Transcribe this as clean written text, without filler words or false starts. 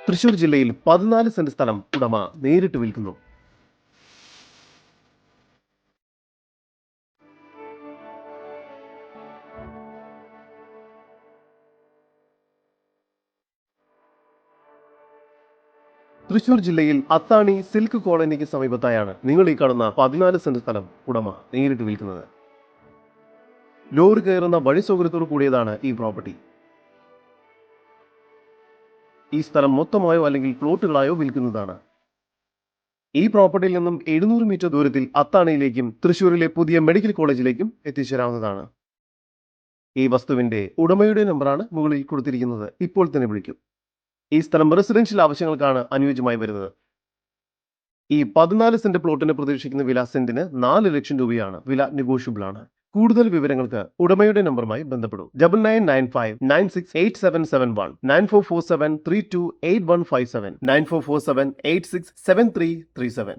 തൃശൂർ ജില്ലയിൽ 14 സെന്റ് സ്ഥലം ഉടമ നേരിട്ട് വിൽക്കുന്നു. തൃശൂർ ജില്ലയിൽ അത്താണി സിൽക്ക് കോളനിക്ക് സമീപത്തായാണ് നിങ്ങൾ ഈ കാണുന്ന 14 സെന്റ് സ്ഥലം ഉടമ നേരിട്ട് വിൽക്കുന്നത്. ലോറി കയറുന്ന വഴി സൗകര്യത്തോട് കൂടിയതാണ് ഈ പ്രോപ്പർട്ടി. ഈ സ്ഥലം മൊത്തമായോ അല്ലെങ്കിൽ പ്ലോട്ടുകളായോ വിൽക്കുന്നതാണ്. ഈ പ്രോപ്പർട്ടിയിൽ നിന്നും 700 മീറ്റർ ദൂരത്തിൽ അത്താണിയിലേക്കും തൃശൂരിലെ പുതിയ മെഡിക്കൽ കോളേജിലേക്കും എത്തിച്ചേരാവുന്നതാണ്. ഈ വസ്തുവിന്റെ ഉടമയുടെ നമ്പറാണ് മുകളിൽ കൊടുത്തിരിക്കുന്നത്. ഇപ്പോൾ തന്നെ വിളിക്കും. ഈ സ്ഥലം റെസിഡൻഷ്യൽ ആവശ്യങ്ങൾക്കാണ് അനുയോജ്യമായി വരുന്നത്. ഈ 14 സെന്റ് പ്ലോട്ടിന് പ്രതീക്ഷിക്കുന്ന വില സെന്റിന് 4 ലക്ഷം രൂപയാണ്. വില നെഗോഷ്യബിൾ ആണ്. കൂടുതൽ വിവരങ്ങൾക്ക് ഉടമയുടെ നമ്പറുമായി ബന്ധപ്പെടൂ. 9995968771 9447328157 9447867337.